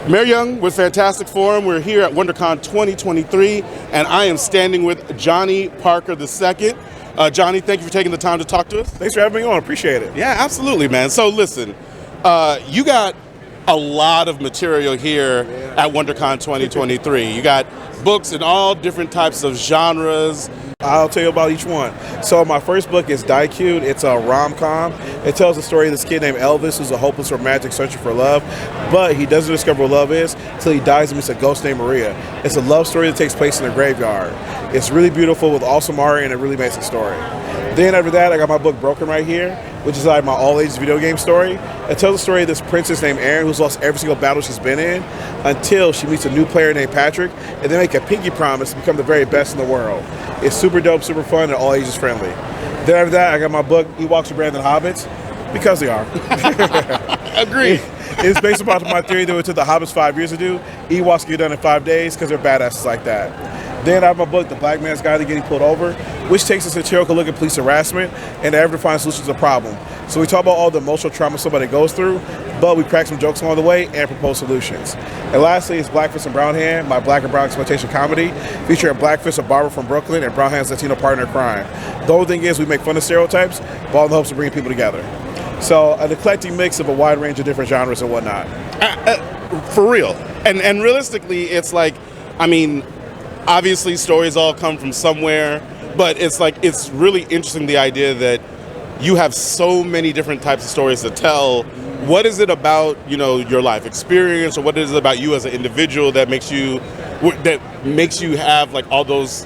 Mayor Young with Fantastic Forum. We're here at WonderCon 2023, and I am standing with Johnny Parker II. Johnny, thank you for taking the time to talk to us. Thanks for having me on. Appreciate it. Yeah, absolutely, man. So listen, you got a lot of material here at WonderCon 2023. You got books in all different types of genres. I'll tell you about each one. So my first book is Die Cute. It's a rom-com. It tells the story of this kid named Elvis who's a hopeless romantic searching for love, but he doesn't discover what love is until he dies and meets a ghost named Maria. It's a love story that takes place in a graveyard. It's really beautiful with awesome art and a really amazing story. Then after that, I got my book Broken right here, which is like my all-ages video game story. It tells the story of this princess named Erin who's lost every single battle she's been in until she meets a new player named Patrick, and they make a pinky promise to become the very best in the world. It's super dope, super fun, and all ages friendly. Then after that, I got my book Ewoks are better than Hobbits, because they are. Agreed. It's based upon my theory that it took the Hobbits 5 years to do. Ewoks get done in 5 days because they're badasses like that. Then I have my book, The Black Man's Guide to Getting Pulled Over, which takes a satirical look at police harassment and ever to find solutions to the problem. So we talk about all the emotional trauma somebody goes through, but we crack some jokes along the way and propose solutions. And lastly, it's Blackfist and Brown Hand, my black and brown exploitation comedy, featuring Blackfist, a barber from Brooklyn, and Brown Hand's Latino partner in crime. The whole thing is we make fun of stereotypes, but all in the hopes of bringing people together. So an eclectic mix of a wide range of different genres and whatnot. For real. And realistically, it's like, I mean, obviously stories all come from somewhere, but it's like, it's really interesting, the idea that you have so many different types of stories to tell. What is it about, you know, your life experience, or what is it about you as an individual that makes you have like all those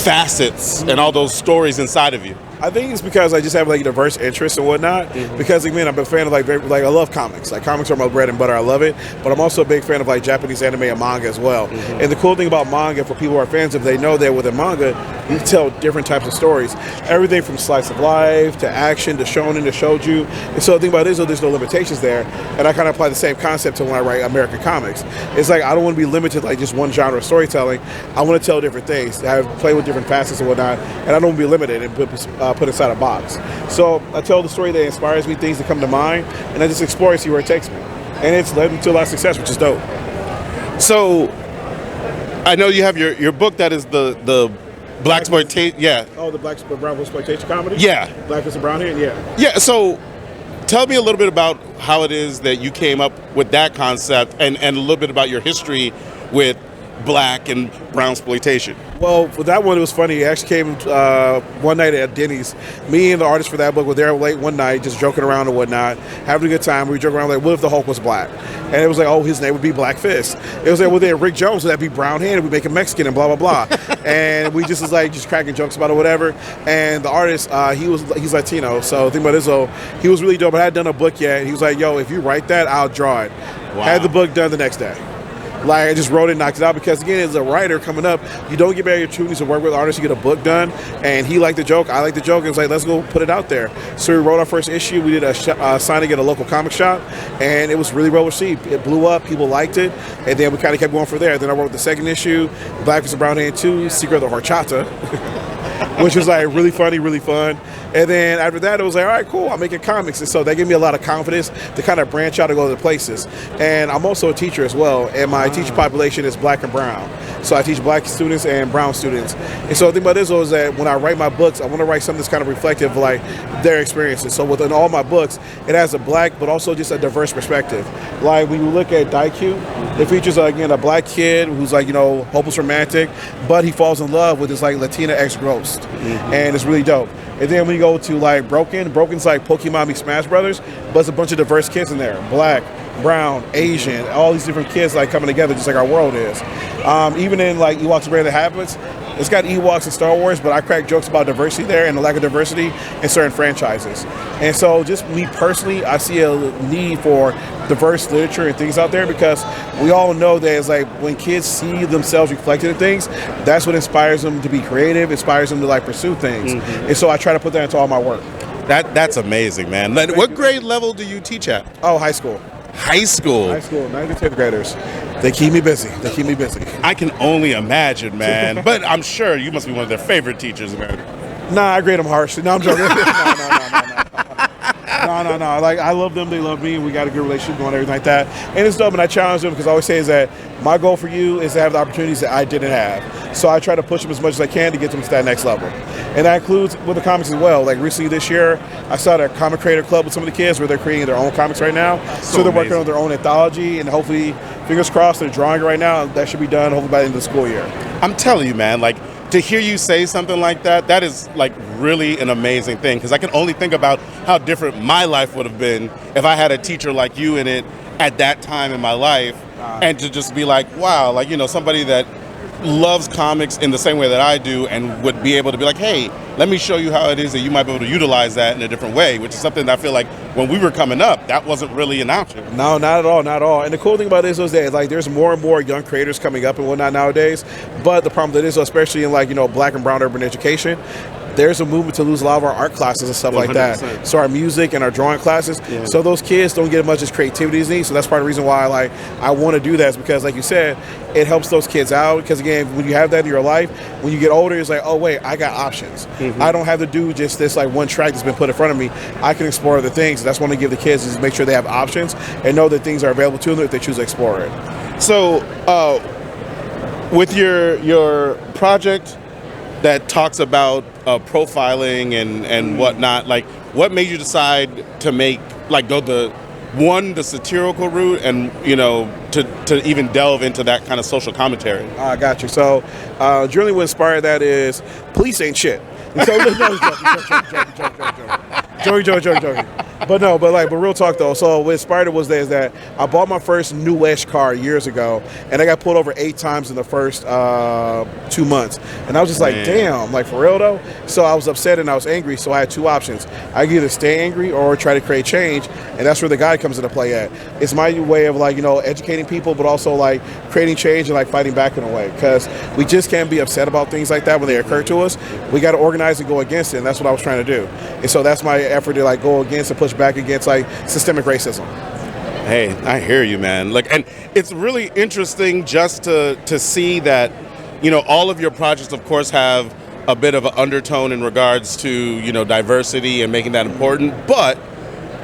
facets and all those stories inside of you? I think it's because I just have like diverse interests and whatnot. Because again, I'm a fan of like I love comics. Like comics are my bread and butter. I love it. But I'm also a big fan of like Japanese anime and manga as well. And the cool thing about manga, for people who are fans of, they know that with a manga, you can tell different types of stories. Everything from slice of life to action to shonen to shoujo. And so the thing about it is, there's no limitations there. And I kind of apply the same concept to when I write American comics. It's like I don't want to be limited to like just one genre of storytelling. I want to tell different things. I play with different facets and whatnot. And I don't want to be limited and put inside a box. So I tell the story that inspires me, things that come to mind, and I just explore and see where it takes me. And it's led me to a lot of success, which is dope. So I know you have your book that is the Black exploitation. Yeah. Oh, the Black Brown exploitation comedy? Yeah. Blackfist and Brown Hand? Yeah. Yeah. So tell me a little bit about how it is that you came up with that concept, and a little bit about your history with black and brown exploitation. Well, for that one, it was funny. It actually came one night at Denny's. Me and the artist for that book were there late one night, just joking around and whatnot, having a good time. We were joking around like, what if the Hulk was black? And it was like, oh, his name would be Black Fist. It was like, well, then Rick Jones, would that be brown hand? We make him Mexican and blah, blah, blah. And we just was like, just cracking jokes about it or whatever. And the artist, he's Latino. So the thing about this, he was really dope. I hadn't done a book yet. He was like, yo, if you write that, I'll draw it. Wow. Had the book done the next day. Like, I just wrote it, knocked it out, because again, as a writer coming up, you don't get many opportunities to work with artists. You get a book done, and he liked the joke, I liked the joke, and it's like, let's go put it out there. So we wrote our first issue. We did a signing at a local comic shop, and it was really well received. It blew up, people liked it, and then we kind of kept going from there. Then I wrote the second issue, Blackfist and Brown Hand 2, Secret of the Horchata, which was like really funny, really fun. And then after that, it was like, all right, cool, I'm making comics. And so that gave me a lot of confidence to kind of branch out and go to places. And I'm also a teacher as well, and my teacher population is black and brown. So I teach black students and brown students. And so the thing about this is that when I write my books, I want to write something that's kind of reflective of like their experiences. So within all my books, it has a black but also just a diverse perspective. Like when you look at Die Cute, it features again a black kid who's like, you know, hopeless romantic, but he falls in love with this like Latina ex-ghost. And it's really dope. And then when you go to like Broken's like Pokemon meets Smash Brothers, but it's a bunch of diverse kids in there. Black, brown, Asian, all these different kids like coming together just like our world is. Even in like Ewoks Rare That Happens, it's got Ewoks and Star Wars, but I crack jokes about diversity there and the lack of diversity in certain franchises. And so just me personally, I see a need for diverse literature and things out there, because we all know that it's like when kids see themselves reflected in things, that's what inspires them to be creative, inspires them to like pursue things. And so I try to put that into all my work. That's amazing, man. What grade level do you teach at? Oh, high school. High school? High school, 9th and 10th graders. They keep me busy. I can only imagine, man. But I'm sure you must be one of their favorite teachers, man. Nah, I grade them harshly. No, I'm joking. No. No. Like, I love them, they love me, and we got a good relationship going, everything like that. And it's dope, and I challenge them because I always say is that my goal for you is to have the opportunities that I didn't have. So I try to push them as much as I can to get them to that next level. And that includes with the comics as well. Like recently this year, I started a comic creator club with some of the kids where they're creating their own comics right now. So they're working on their own anthology, and hopefully, fingers crossed, they're drawing it right now. That should be done hopefully by the end of the school year. I'm telling you, man, like, to hear you say something like that, that is like really an amazing thing, because I can only think about how different my life would have been if I had a teacher like you in it at that time in my life, and to just be like, wow, like, you know, somebody that loves comics in the same way that I do and would be able to be like, hey, let me show you how it is that you might be able to utilize that in a different way, which is something that I feel like when we were coming up, that wasn't really an option. No, not at all, not at all. And the cool thing about this is that like there's more and more young creators coming up and whatnot nowadays. But the problem that is, especially in like, you know, black and brown urban education, there's a movement to lose a lot of our art classes and stuff 100%. Like that. So our music and our drawing classes. Yeah. So those kids don't get as much as creativity as need. So that's part of the reason why like I want to do that, is because like you said, it helps those kids out. Because again, when you have that in your life, when you get older, it's like, oh wait, I got options. I don't have to do just this like one track that's been put in front of me. I can explore other things. That's what I give the kids, is make sure they have options and know that things are available to them if they choose to explore it. So with your project that talks about profiling and whatnot, like what made you decide to make, like, go the satirical route, and you know, to even delve into that kind of social commentary? I got you. So generally what inspired that is police ain't shit. So, joking. But real talk though. So what inspired it was that I bought my first newish car years ago, and I got pulled over 8 times in the first 2 months, and I was just like, damn, like for real though. So I was upset and I was angry. So I had 2 options. I could either stay angry or try to create change, and that's where the guide comes into play at. It's my way of like, you know, educating people, but also like creating change and like fighting back in a way, because we just can't be upset about things like that when they occur to us. We got to organize and go against it, and that's what I was trying to do. And so that's my effort, to like go against and push back against like systemic racism. Hey, I hear you, man. Like, and it's really interesting just to see that, you know, all of your projects, of course, have a bit of an undertone in regards to, you know, diversity and making that important, but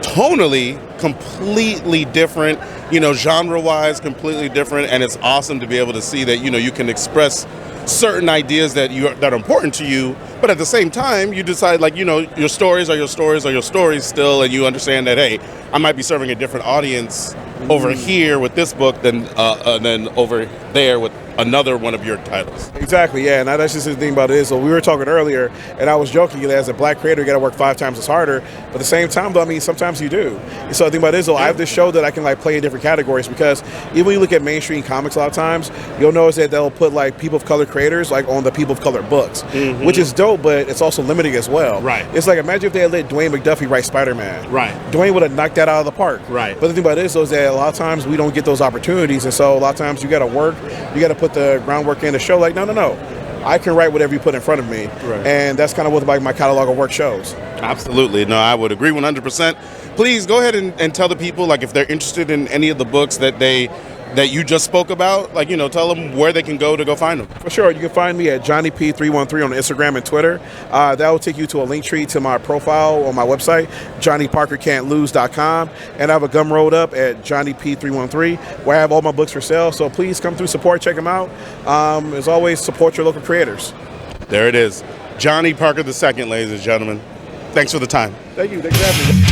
tonally completely different, you know, genre-wise completely different, and it's awesome to be able to see that, you know, you can express certain ideas that are important to you, but at the same time you decide, like, you know, your stories are your stories still, and you understand that, hey, I might be serving a different audience over here with this book than over there with another one of your titles. Exactly, yeah, and that's just the thing about it is, so we were talking earlier, and I was joking that as a black creator, you got to work 5 times as harder, but at the same time, though, I mean, sometimes you do. And so the thing about it is, though, I have this show that I can like play in different categories, because even when you look at mainstream comics, a lot of times, you'll notice that they'll put like people of color creators like on the people of color books, which is dope, but it's also limiting as well. Right. It's like, imagine if they had let Dwayne McDuffie write Spider-Man. Right. Dwayne would have knocked that out of the park. Right. But the thing about it is, though, is that a lot of times we don't get those opportunities, and so a lot of times you got to work, you got to put the groundwork in the show. Like, no, I can write whatever you put in front of me, and that's kind of what like my catalog of work shows. Absolutely. No, I would agree 100%. Please go ahead and tell the people, like, if they're interested in any of the books that you just spoke about, like, you know, tell them where they can go find them. For sure. You can find me at JohnnyP313 on Instagram and Twitter. That will take you to a link tree to my profile on my website, JohnnyParkerCan'tLose.com. And I have a Gumroad up at JohnnyP313, where I have all my books for sale. So please come through, support, check them out. As always, support your local creators. There it is. Johnny Parker II, ladies and gentlemen. Thanks for the time. Thank you. Thanks for having me.